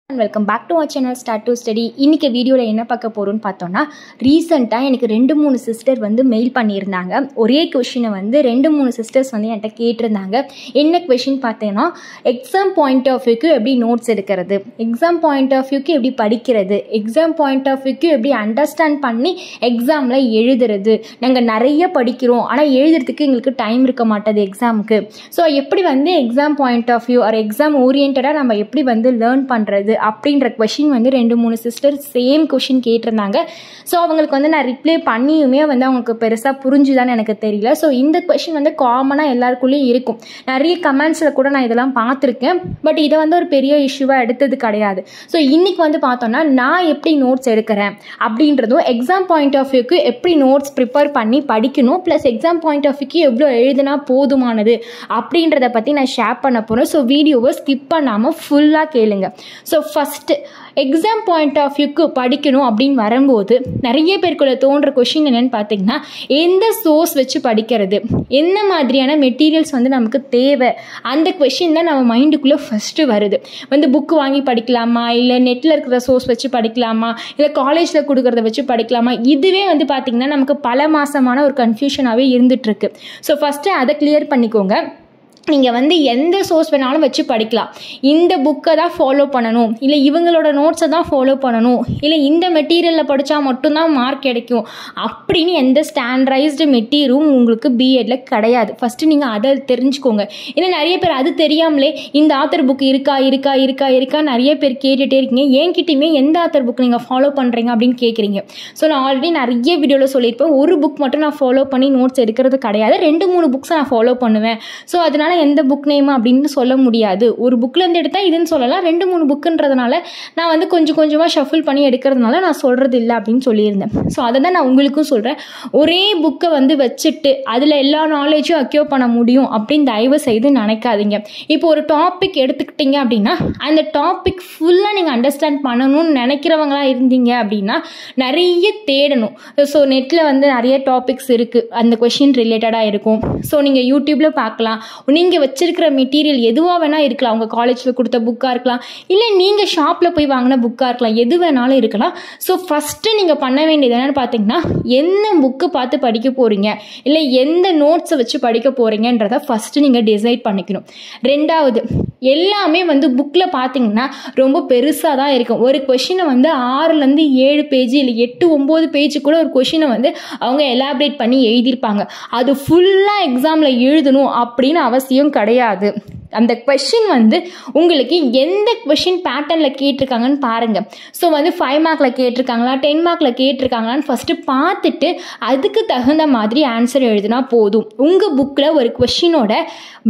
Welcome back to our channel start to study. இன்றைக்கி வீடியோவில் என்ன பார்க்க போகிறோன்னு பார்த்தோன்னா, ரீசெண்டாக எனக்கு 2-3 சிஸ்டர் வந்து மெயில் பண்ணியிருந்தாங்க. ஒரே கொஷினை வந்து 2-3 சிஸ்டர்ஸ் வந்து என்கிட்ட கேட்டிருந்தாங்க. என்ன கொஷின் பார்த்தீங்கன்னா, எக்ஸாம் பாயிண்ட் ஆஃப் வியூக்கு எப்படி நோட்ஸ் எடுக்கிறது, எக்ஸாம் பாயிண்ட் ஆஃப் வியூக்கு எப்படி படிக்கிறது, எக்ஸாம் பாயிண்ட் ஆஃப் வியூக்கு எப்படி அண்டர்ஸ்டாண்ட் பண்ணி எக்ஸாமில் எழுதுறது. நாங்கள் நிறைய படிக்கிறோம், ஆனால் எழுதுறதுக்கு எங்களுக்கு டைம் இருக்க மாட்டேது எக்ஸாமுக்கு. ஸோ எப்படி வந்து exam point of view or exam ஓரியன்டாக நம்ம எப்படி வந்து லேர்ன் பண்ணுறது அப்படின்ற கொஷின் வந்து 2-3 சிஸ்டர் சேம் கொஷின் கேட்டிருந்தாங்க. ஸோ அவங்களுக்கு வந்து நான் ரிப்ளை பண்ணியுமே வந்து அவங்களுக்கு பெருசாக புரிஞ்சுதான்னு எனக்கு தெரியல. ஸோ இந்த கொஷின் வந்து காமனாக எல்லாருக்குள்ளேயும் இருக்கும். நிறைய கமெண்ட்ஸில் கூட நான் இதெல்லாம் பார்த்துருக்கேன். பட் இதை வந்து ஒரு பெரிய இஷ்யூவாக எடுத்தது கிடையாது. ஸோ இன்றைக்கி வந்து பார்த்தோன்னா, நான் எப்படி நோட்ஸ் எடுக்கிறேன் அப்படின்றதும், எக்ஸாம் பாயிண்ட் ஆஃப் வியூக்கு எப்படி நோட்ஸ் ப்ரிப்பேர் பண்ணி படிக்கணும், ப்ளஸ் எக்ஸாம் பாயிண்ட் ஆஃப் வியூக்கு எவ்வளோ எழுதுனா போதுமானது அப்படின்றத பற்றி நான் ஷேர் பண்ண போகிறேன். ஸோ வீடியோவை ஸ்கிப் பண்ணாமல் ஃபுல்லாக கேளுங்க. So first exam point of வியூக்கு படிக்கணும் அப்படின்னு வரும்போது நிறைய பேருக்குள்ள தோன்ற கொஷின் என்னென்னு பார்த்தீங்கன்னா, எந்த சோர்ஸ் வச்சு படிக்கிறது, என்ன மாதிரியான மெட்டீரியல்ஸ் வந்து நமக்கு தேவை, அந்த கொஷின் தான் நம்ம மைண்டுக்குள்ளே ஃபஸ்ட்டு வருது. வந்து புக்கு வாங்கி படிக்கலாமா, இல்லை நெட்டில் இருக்கிற சோர்ஸ் வச்சு படிக்கலாமா, இல்லை காலேஜில் கொடுக்குறத வச்சு படிக்கலாமா, இதுவே வந்து பார்த்திங்கன்னா நமக்கு பல மாதமான ஒரு கன்ஃபியூஷனாகவே இருந்துகிட்ருக்கு. ஸோ ஃபஸ்ட்டு அதை கிளியர் பண்ணிக்கோங்க. நீங்கள் வந்து எந்த சோர்ஸ் வேணாலும் வச்சு படிக்கலாம். இந்த புக்கை தான் ஃபாலோ பண்ணணும், இல்லை இவங்களோட நோட்ஸை தான் ஃபாலோ பண்ணணும், இல்லை இந்த மெட்டீரியலில் படித்தா மட்டும்தான் மார்க் கிடைக்கும் அப்படின்னு எந்த ஸ்டாண்டர்டைஸ்டு மெட்டீரியலும் உங்களுக்கு பிஎட்டில் கிடையாது. ஃபஸ்ட்டு நீங்கள் அதை தெரிஞ்சுக்கோங்க. ஏன்னா நிறைய பேர் அது தெரியாமலே இந்த ஆத்தர் புக் இருக்கா நிறைய பேர் கேட்டுகிட்டே இருக்கீங்க. என்கிட்டையுமே எந்த ஆத்தர் புக் நீங்கள் ஃபாலோ பண்ணுறீங்க அப்படின்னு கேட்குறீங்க. ஸோ நான் ஆல்ரெடி நிறைய வீடியோவில் சொல்லியிருப்பேன், ஒரு புக் மட்டும் நான் ஃபாலோ பண்ணி நோட்ஸ் எடுக்கிறது கிடையாது, 2-3 புக்ஸை நான் ஃபாலோ பண்ணுவேன். ஸோ அதனால் எந்த புக் நேம் அப்படின்னு சொல்ல முடியாது. ஒரு புக்லேருந்து எடுத்தால் இதுன்னு சொல்லலாம், 2-3 புக்குன்றதுனால நான் வந்து கொஞ்சம் கொஞ்சமாக ஷஃபில் பண்ணி எடுக்கிறதுனால நான் சொல்கிறது இல்லை அப்படின்னு சொல்லியிருந்தேன். ஸோ அதை தான் நான் உங்களுக்கும் சொல்கிறேன். ஒரே புக்கை வந்து வச்சுட்டு அதில் எல்லா நாலேஜும் அக்யூர் பண்ண முடியும் அப்படின்னு தயவு செய்து நினைக்காதீங்க. இப்போ ஒரு டாபிக் எடுத்துக்கிட்டீங்க அப்படின்னா, அந்த டாபிக் ஃபுல்லாக நீங்கள் அண்டர்ஸ்டாண்ட் பண்ணணும்னு நினைக்கிறவங்களா இருந்தீங்க அப்படின்னா நிறைய தேடணும். ஸோ நெட்டில் வந்து நிறைய டாபிக்ஸ் இருக்குது, அந்த கொஷின் ரிலேட்டடாக இருக்கும். ஸோ நீங்கள் யூடியூப்பில் பார்க்கலாம். நீங்கள் வச்சிருக்கிற மெட்டீரியல் எதுவாக வேணால் இருக்கலாம், உங்கள் காலேஜில் கொடுத்த புக்காக இருக்கலாம், இல்லை நீங்கள் ஷாப்பில் போய் வாங்கின புக்காக இருக்கலாம், எது வேணாலும் இருக்கலாம். ஸோ ஃபஸ்ட்டு நீங்கள் பண்ண வேண்டியது என்னென்னு பார்த்தீங்கன்னா, என்ன புக்கு பார்த்து படிக்க போகிறீங்க, இல்லை எந்த நோட்ஸை வச்சு படிக்க போகிறீங்கன்றதை ஃபஸ்ட்டு நீங்கள் டிசைட் பண்ணிக்கணும். ரெண்டாவது, எல்லாமே வந்து புக்கில் பார்த்தீங்கன்னா ரொம்ப பெருசாக தான் இருக்கும். ஒரு கொஷினை வந்து 6லேருந்து 7 பேஜ் இல்லை 8-9 பேஜ் கூட ஒரு கொஷினை வந்து அவங்க எலாபரேட் பண்ணி எழுதியிருப்பாங்க. அது ஃபுல்லாக எக்ஸாமில் எழுதணும் அப்படின்னு அவசியம் கிடையாது. அந்த கொஷின் வந்து உங்களுக்கு எந்த கொஷின் பேட்டர்னில் கேட்டிருக்காங்கன்னு பாருங்கள். ஸோ வந்து 5 மார்க்கில் கேட்டிருக்காங்களா, 10 மார்க்கில் கேட்டிருக்காங்களான்னு ஃபஸ்ட்டு பார்த்துட்டு அதுக்கு தகுந்த மாதிரி ஆன்சர் எழுதினா போதும். உங்கள் புக்கில் ஒரு கொஷினோட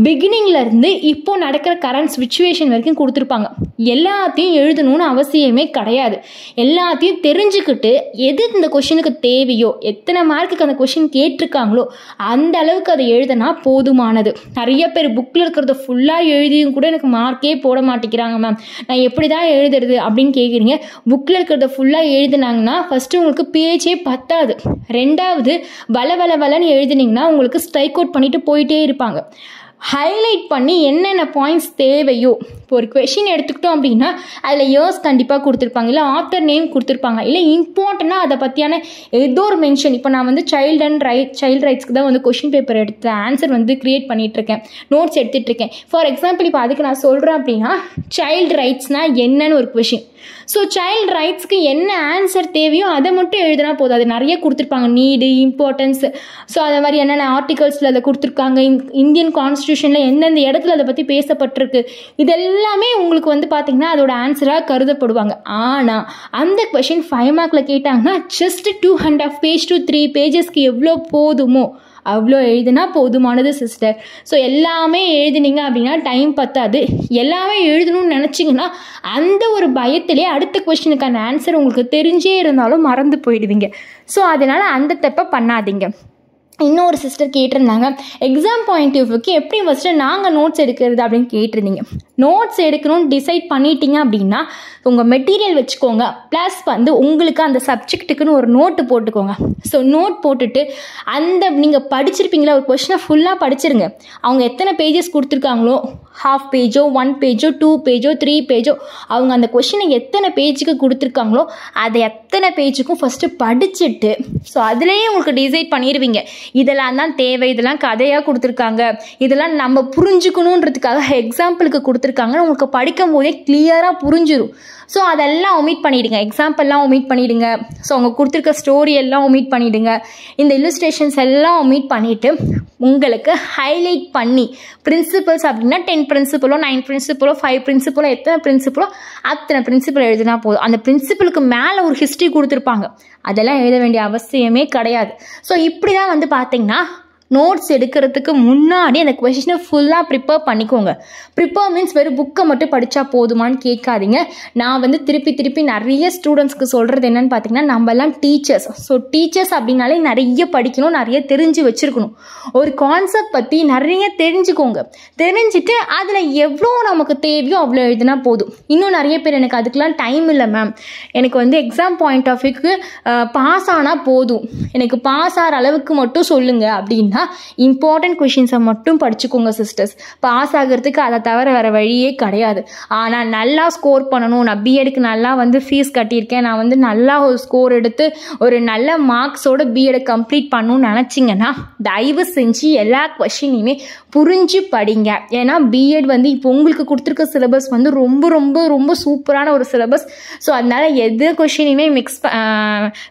பிகினிங்லேருந்து இப்போ நடக்கிற கரண்ட் சிச்சுவேஷன் வரைக்கும் கொடுத்துருப்பாங்க. எல்லாத்தையும் எழுதணும்னு அவசியமே கிடையாது. எல்லாத்தையும் தெரிஞ்சுக்கிட்டு எது இந்த கொஷினுக்கு தேவையோ, எத்தனை மார்க்குக்கு அந்த கொஷின் கேட்டிருக்காங்களோ அந்த அளவுக்கு அதை எழுதினா போதுமானது. நிறைய பேர் புக்கில் இருக்கிறத ஃபுல்லாக எழுதியும் கூட எனக்கு மார்க்கே போட மாட்டேங்கிறாங்க மேம், நான் எப்படி தான் எழுதுறது அப்படின்னு கேட்குறீங்க. புக்கில் இருக்கிறத ஃபுல்லாக எழுதினாங்கன்னா ஃபஸ்ட்டு உங்களுக்கு பேஜே பத்தாது. ரெண்டாவது, வளன்னு எழுதினீங்கன்னா உங்களுக்கு ஸ்ட்ரைக் அவுட் பண்ணிட்டு போயிட்டே இருப்பாங்க. ஹைலைட் பண்ணி என்னென்ன பாயிண்ட்ஸ் தேவையோ, இப்போ ஒரு கொஷின் எடுத்துக்கிட்டோம் அப்படின்னா அதில் இயர்ஸ் கண்டிப்பாக கொடுத்துருப்பாங்க, இல்லை ஆத்தர் நேம் கொடுத்துருப்பாங்க, இல்லை இம்பார்ட்டண்ட்டாக அதை பற்றியான ஏதோ ஒரு மென்ஷன். இப்போ நான் வந்து சைல்டு ரைட்ஸ்க்கு தான் வந்து கொஷின் பேப்பர் எடுத்து ஆன்சர் வந்து க்ரியேட் பண்ணிகிட்ருக்கேன், நோட்ஸ் எடுத்துகிட்ருக்கேன். ஃபார் எக்ஸாம்பிள் இப்போ அதுக்கு நான் சொல்கிறேன் அப்படின்னா, சைல்டு ரைட்ஸ்னால் என்னன்னு ஒரு கொஷின். ஸோ சைல்டு ரைட்ஸ்க்கு என்ன ஆன்சர் தேவையோ அதை மட்டும் எழுதினா போதும். அது நிறைய கொடுத்துருப்பாங்க, நீடு, இம்பார்ட்டன்ஸ். ஸோ அதை மாதிரி என்னென்ன ஆர்டிகல்ஸில் அதை கொடுத்துருக்காங்க, இந்தியன் கான்ஸ்டியூஷனில் எந்தெந்த இடத்துல அதை பற்றி பேசப்பட்டிருக்கு, இதெல்லாமே உங்களுக்கு வந்து பார்த்திங்கன்னா அதோட ஆன்சராக கருதப்படுவாங்க. ஆனால் அந்த கொஷின் 5 மார்க்கில் கேட்டாங்கன்னா ஜஸ்ட் 2.5 பேஜ் to 3 பேஜஸ்க்கு எவ்வளோ போதுமோ அவ்வளோ எழுதுனா போதுமானது சிஸ்டர். ஸோ எல்லாமே எழுதினீங்க அப்படின்னா டைம் பத்தாது. எல்லாமே எழுதணும்னு நினச்சிங்கன்னா அந்த ஒரு பயத்திலே அடுத்த கொஸ்டினுக்கான ஆன்சர் உங்களுக்கு தெரிஞ்சே இருந்தாலும் மறந்து போயிடுவீங்க. ஸோ அதனால் அந்த தப்பை பண்ணாதீங்க. இன்னொரு சிஸ்டர் கேட்டிருந்தாங்க, எக்ஸாம் பாயிண்ட் ஆஃப் வியூக்கு எப்படி ஃபஸ்ட்டு நாங்கள் நோட்ஸ் எடுக்கிறது அப்படின்னு கேட்டிருந்தீங்க. நோட்ஸ் எடுக்கணும்னு டிசைட் பண்ணிட்டீங்க அப்படின்னா உங்கள் மெட்டீரியல் வச்சுக்கோங்க, ப்ளஸ் வந்து உங்களுக்கு அந்த சப்ஜெக்ட்டுக்குன்னு ஒரு நோட்டு போட்டுக்கோங்க. ஸோ நோட் போட்டுட்டு அந்த நீங்கள் படிச்சிருப்பீங்களா ஒரு கொஷினை ஃபுல்லாக படிச்சிருங்க. அவங்க எத்தனை பேஜஸ் கொடுத்துருக்காங்களோ, ஹாஃப் பேஜோ 1 பேஜோ 2 பேஜோ 3 பேஜோ, அவங்க அந்த கொஷினை எத்தனை பேஜுக்கு கொடுத்துருக்காங்களோ அதை எத்தனை பேஜுக்கும் ஃபஸ்ட்டு படிச்சுட்டு, ஸோ அதுலேயே உங்களுக்கு டிசைட் பண்ணிடுவீங்க இதெல்லாம் தான் தேவை, இதெல்லாம் கதையாக கொடுத்துருக்காங்க, இதெல்லாம் நம்ம புரிஞ்சுக்கணுன்றதுக்காக எக்ஸாம்பிளுக்கு கொடுத்துருக்காங்கன்னு உங்களுக்கு படிக்கும் போதே கிளியராக புரிஞ்சிடும். ஸோ அதெல்லாம் ஒமிட் பண்ணிவிடுங்க, எக்ஸாம்பிள்லாம் ஒமிட் பண்ணிவிடுங்க, ஸோ அவங்க கொடுத்துருக்க ஸ்டோரி எல்லாம் ஒமிட் பண்ணிவிடுங்க, இந்த இல்லுஸ்ட்ரேஷன்ஸ் எல்லாம் ஒமிட் பண்ணிவிட்டு உங்களுக்கு ஹைலைட் பண்ணி பிரின்சிபல்ஸ் அப்படின்னா 10 பிரின்சிபலோ 9 பிரின்சிபலோ 5 பிரின்சிபலோ எத்தனை பிரின்சிபலோ அத்தனை பிரின்சிபல் எழுதினா போதும். அந்த பிரின்சிபலுக்கு மேலே ஒரு ஹிஸ்ட்ரி கொடுத்துருப்பாங்க, அதெல்லாம் எழுத வேண்டிய அவசியமே கிடையாது. ஸோ இப்படி தான் வந்து பார்த்தீங்கன்னா நோட்ஸ் எடுக்கிறதுக்கு முன்னாடி அந்த கொஷினை ஃபுல்லாக ப்ரிப்பேர் பண்ணிக்கோங்க. ப்ரிப்பேர் மீன்ஸ் வெறும் புக்கை மட்டும் படித்தா போதுமான்னு கேட்காதீங்க. நான் வந்து திருப்பி நிறைய ஸ்டூடெண்ட்ஸ்க்கு சொல்கிறது என்னென்னு பார்த்தீங்கன்னா, நம்மலாம் டீச்சர்ஸ். ஸோ டீச்சர்ஸ் அப்படின்னாலே நிறைய படிக்கணும், நிறைய தெரிஞ்சு வச்சுருக்கணும். ஒரு கான்செப்ட் பற்றி நிறைய தெரிஞ்சுக்கோங்க. தெரிஞ்சுட்டு அதில் எவ்வளோ நமக்கு தேவையோ அவ்வளோ எழுதினா போதும். இன்னும் நிறைய பேர் எனக்கு அதுக்கெலாம் டைம் இல்லை மேம், எனக்கு வந்து எக்ஸாம் பாயிண்ட் ஆஃப் வியூக்கு பாஸ் ஆனால் போதும், எனக்கு பாஸ் ஆகிற அளவுக்கு மட்டும் சொல்லுங்கள் அப்படின்னா இம்பார்ட்டன்ட் கொஷின்ஸை மட்டும் படிச்சுக்கோங்க சிஸ்டர்ஸ். பாஸ் ஆகிறதுக்கு அதை தவிர வேறு வழியே கிடையாது. ஆனால் நல்லா ஸ்கோர் பண்ணணும், நான் பிஎடுக்கு நல்லா வந்து ஃபீஸ் கட்டியிருக்கேன், நான் வந்து நல்லா ஒரு ஸ்கோர் எடுத்து ஒரு நல்ல மார்க்ஸோட பிஎடை கம்ப்ளீட் பண்ணணும்னு நினச்சிங்கன்னா தயவு செஞ்சு எல்லா கொஷினையுமே புரிஞ்சு படிங்க. ஏன்னா பிஎட் வந்து இப்போ உங்களுக்கு கொடுத்துருக்க சிலபஸ் வந்து ரொம்ப ரொம்ப ரொம்ப சூப்பரான ஒரு சிலபஸ். ஸோ அதனால் எது கொஷினையுமே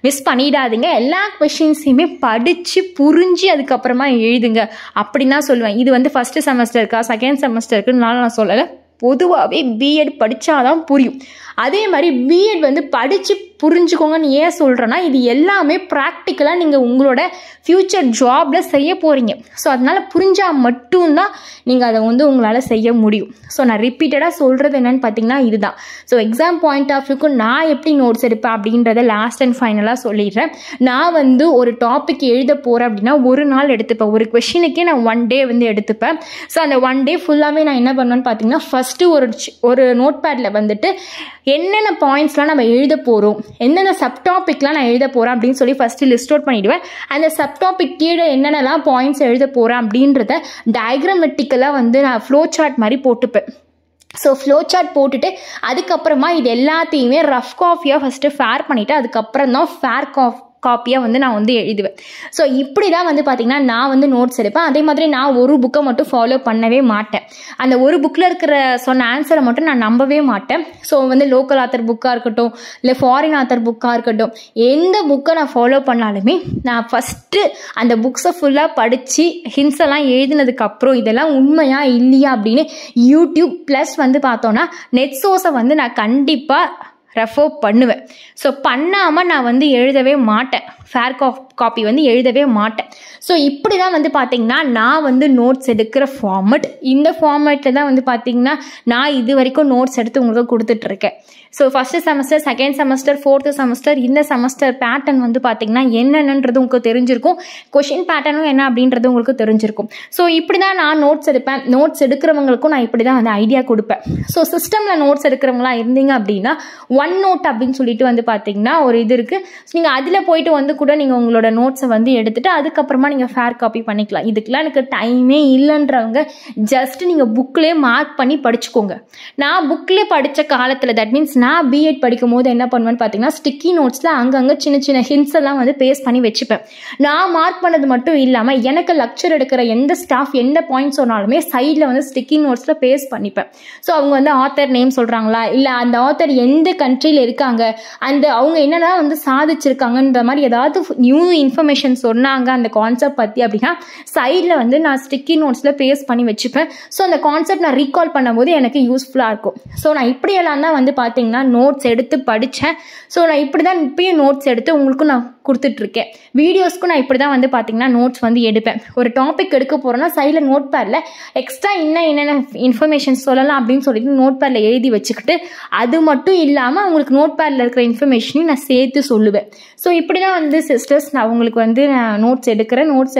மிஸ் பண்ணிடாதீங்க. எல்லா கொஷின்ஸையுமே படித்து புரிஞ்சு அதுக்கப்புறமா எழுதுங்க அப்படின்னு தான் சொல்லுவேன். இது வந்து ஃபர்ஸ்ட் செமஸ்டருக்கா செகண்ட் செமஸ்டருக்குன்னு நான் சொல்லலை, பொதுவாகவே பிஎட் படித்தாதான் புரியும். அதே மாதிரி பிஎட் வந்து படித்து புரிஞ்சுக்கோங்கன்னு ஏன் சொல்கிறேன்னா, இது எல்லாமே ப்ராக்டிக்கலாக நீங்கள் உங்களோட ஃப்யூச்சர் ஜாபில் செய்ய போகிறீங்க. ஸோ அதனால் புரிஞ்சால் மட்டும்தான் நீங்கள் அதை வந்து உங்களால் செய்ய முடியும். ஸோ நான் ரிப்பீட்டடாக சொல்கிறது என்னென்னு பார்த்தீங்கன்னா இதுதான். ஸோ எக்ஸாம் பாயிண்ட் ஆஃப் வியூக்கு நான் எப்படி நோட்ஸ் எடுப்பேன் அப்படின்றத லாஸ்ட் அண்ட் ஃபைனலாக சொல்லிடுறேன். நான் வந்து ஒரு டாபிக் எழுத போகிறேன் அப்படின்னா ஒரு நாள் எடுத்துப்பேன். ஒரு கொஷினுக்கே நான் 1 டே வந்து எடுத்துப்பேன். ஸோ அந்த 1 டே ஃபுல்லாகவே நான் என்ன பண்ணுவேன்னு பார்த்தீங்கன்னா, ஃபஸ்ட்டு ஒரு நோட் பேடில் வந்துட்டு என்னென்ன பாயிண்ட்ஸ்லாம் நம்ம எழுத போகிறோம், என்னென்ன சப்டாபிக்லாம் நான் எழுத போகிறேன் அப்படின்னு சொல்லி ஃபஸ்ட்டு லிஸ்ட் அவுட் பண்ணிவிடுவேன். அந்த சப்டாபிக் கீழே என்னென்னலாம் பாயிண்ட்ஸ் எழுத போகிறேன் அப்படின்றத டயக்ராமெட்டிக்கலாக வந்து நான் ஃப்ளோ சார்ட் மாதிரி போட்டுப்பேன். ஸோ ஃப்ளோ சார்ட் போட்டுட்டு அதுக்கப்புறமா இது எல்லாத்தையுமே ரஃப் காப்பியாக ஃபஸ்ட்டு ஃபேர் பண்ணிவிட்டு அதுக்கப்புறம் தான் ஃபேர் காப்பியாக வந்து நான் வந்து எழுதுவேன். ஸோ இப்படி தான் வந்து பார்த்திங்கன்னா நான் வந்து நோட்ஸ் எடுப்பேன். அதே மாதிரி நான் ஒரு புக்கை மட்டும் ஃபாலோ பண்ணவே மாட்டேன். அந்த ஒரு புக்கில் இருக்கிற சொன்ன ஆன்சரை மட்டும் நான் நம்பவே மாட்டேன். ஸோ வந்து லோக்கல் ஆத்தர் புக்காக இருக்கட்டும், இல்லை ஃபாரின் ஆத்தர் புக்காக இருக்கட்டும், எந்த புக்கை நான் ஃபாலோ பண்ணாலுமே நான் ஃபஸ்ட்டு அந்த புக்ஸை ஃபுல்லாக படித்து ஹிண்ட்ஸ் எல்லாம் எழுதினதுக்கப்புறம் இதெல்லாம் உண்மையா இல்லையா அப்படின்னு யூடியூப் ப்ளஸ் வந்து பார்த்தோன்னா நெட் சோர்ஸை வந்து நான் கண்டிப்பாக ரெஃபர் பண்ணுவேன். ஸோ பண்ணாமல் நான் வந்து எழுதவே மாட்டேன், ஃபேர் காப்பி வந்து எழுதவே மாட்டேன். ஸோ இப்படி தான் வந்து பார்த்திங்கன்னா நான் வந்து நோட்ஸ் எடுக்கிற ஃபார்மட். இந்த ஃபார்மேட்டில் தான் வந்து பார்த்திங்கன்னா நான் இது வரைக்கும் நோட்ஸ் எடுத்து உங்களுக்கு கொடுத்துட்ருக்கேன். So first semester, second semester, fourth semester, இந்த செமஸ்டர் பேட்டர்ன் வந்து பார்த்திங்கன்னா என்னென்னன்றது உங்களுக்கு தெரிஞ்சிருக்கும். கொஷின் பேட்டர்னும் என்ன அப்படின்றது உங்களுக்கு தெரிஞ்சிருக்கும். ஸோ இப்படி தான் நான் நோட்ஸ் எடுப்பேன். நோட்ஸ் எடுக்கிறவங்களுக்கும் நான் இப்படி தான் வந்து ஐடியா கொடுப்பேன். ஸோ சிஸ்டமில் நோட்ஸ் எடுக்கிறவங்களா இருந்தீங்க அப்படின்னா ஒன் நோட் அப்படின்னு சொல்லிட்டு வந்து பார்த்திங்கன்னா ஒரு இது இருக்குது. நீங்கள் அதில் போயிட்டு வந்து கூட நீங்கள் உங்களோட நோட்ஸை வந்து எடுத்துகிட்டு அதுக்கப்புறமா நீங்கள் ஃபேர் காப்பி பண்ணிக்கலாம். இதுக்கெலாம் எனக்கு டைமே இல்லைன்றவங்க ஜஸ்ட் நீங்கள் புக்கிலே மார்க் பண்ணி படிச்சுக்கோங்க. நான் புக்கிலே படித்த காலத்தில், தட் மீன்ஸ் நான் பிஎட் படிக்கும் போது என்ன பண்ணுவேன்னு பார்த்தீங்கன்னா, ஸ்டிக்கி நோட்ஸில் அங்கங்கே சின்ன சின்ன ஹிண்ட்ஸ் எல்லாம் வந்து பேஸ்ட் பண்ணி வச்சுப்பேன். நான் மார்க் பண்ணது மட்டும் இல்லாமல் எனக்கு லெக்சர் எடுக்கிற எந்த ஸ்டாஃப் எந்த பாயிண்ட் சொன்னாலுமே சைடில் வந்து ஸ்டிக்கி நோட்ஸில் பேஸ்ட் பண்ணிப்பேன். ஸோ அவங்க வந்து ஆத்தர் நேம் சொல்கிறாங்களா, இல்லை அந்த ஆத்தர் எந்த கண்ட்ரியில் இருக்காங்க, அவங்க என்னென்னா வந்து சாதிச்சிருக்காங்கன்ற மாதிரி ஏதாவது நியூ இன்ஃபர்மேஷன் சொன்னாங்க அந்த கான்செப்ட் பற்றி அப்படின்னா சைடில் வந்து நான் ஸ்டிக்கி நோட்ஸில் பேஸ்ட் பண்ணி வச்சுப்பேன். ஸோ அந்த கான்செப்ட் நான் ரீகால் பண்ணும்போது எனக்கு யூஸ்ஃபுல்லாக இருக்கும். ஸோ நான் இப்படியெல்லாம் தான் வந்து பார்த்தீங்கன்னா நோட்ஸ் எடுத்து படித்தேன். ஸோ நான் இப்படி தான் இப்பயும் நோட்ஸ் எடுத்து உங்களுக்கும் நான் கொடுத்துட்ருக்கேன். வீடியோஸ்க்கும் நான் இப்படி தான் வந்து பார்த்தீங்கன்னா நோட்ஸ் வந்து எடுப்பேன். ஒரு டாபிக் எடுக்க போகிறேன்னா சைடில் நோட் பேடில் எக்ஸ்ட்ரா என்னென்ன இன்ஃபர்மேஷன் சொல்லலாம் அப்படின்னு சொல்லிட்டு நோட் பேடில் எழுதி வச்சுக்கிட்டு அது மட்டும் இல்லாமல் உங்களுக்கு நோட் பேடில் இருக்கிற இன்ஃபர்மேஷனையும் நான் சேர்த்து சொல்லுவேன். ஸோ இப்படி தான் வந்து சிஸ்டர்ஸ் நான் அவங்களுக்கு வந்து நான் நோட்ஸ்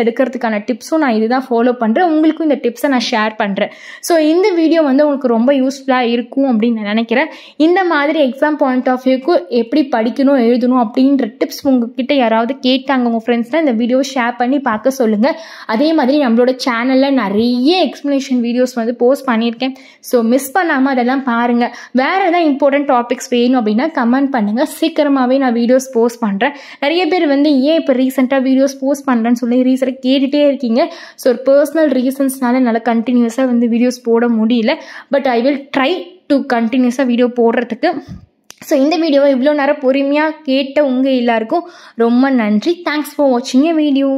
எடுக்கிறதுக்கான டிப்ஸும் நான் இதுதான் ஃபாலோ பண்ணுறேன். உங்களுக்கும் இந்த டிப்ஸை நான் ஷேர் பண்ணுறேன். ஸோ இந்த வீடியோ வந்து உங்களுக்கு ரொம்ப யூஸ்ஃபுல்லாக இருக்கும் அப்படின்னு நான் நினைக்கிறேன். இந்த மாதிரி எக்ஸாம் பாயிண்ட் ஆஃப் வியூக்கு எப்படி படிக்கணும் எழுதணும் அப்படின்ற டிப்ஸ் உங்ககிட்ட யாராவது கேட்டாங்க உங்கள் ஃப்ரெண்ட்ஸ்னால் இந்த வீடியோ ஷேர் பண்ணி பார்க்க சொல்லுங்கள். அதே மாதிரி நம்மளோட சேனலில் நிறைய எக்ஸ்ப்ளனேஷன் வீடியோஸ் வந்து போஸ்ட் பண்ணியிருக்கேன். ஸோ மிஸ் பண்ணாமல் அதெல்லாம் பாருங்கள். வேறு எதாவது இம்பார்ட்டன்ட் டாபிக்ஸ் வேணும் அப்படின்னா கமெண்ட் பண்ணுங்கள். சீக்கிரமாகவே நான் வீடியோஸ் போஸ்ட் பண்ணுறேன். நிறைய பேர் வந்து ஏன் இப்போ ரீசெண்டாக வீடியோஸ் போஸ்ட் பண்ணுறேன்னு சொல்லி ரீசெண்டாக கேட்டுகிட்டே இருக்கீங்க. ஸோ ஒரு பர்சனல் ரீசன்ஸ்னால என்னால் கண்டினியூஸாக வந்து வீடியோஸ் போட முடியல. But I will try to கண்டினியூஸாக வீடியோ போடுறதுக்கு. ஸோ இந்த வீடியோவை இவ்வளோ நேரம் பொறுமையாக கேட்ட உங்கள் எல்லாருக்கும் ரொம்ப நன்றி. தேங்க்ஸ் ஃபார் வாட்சிங் எ வீடியோ.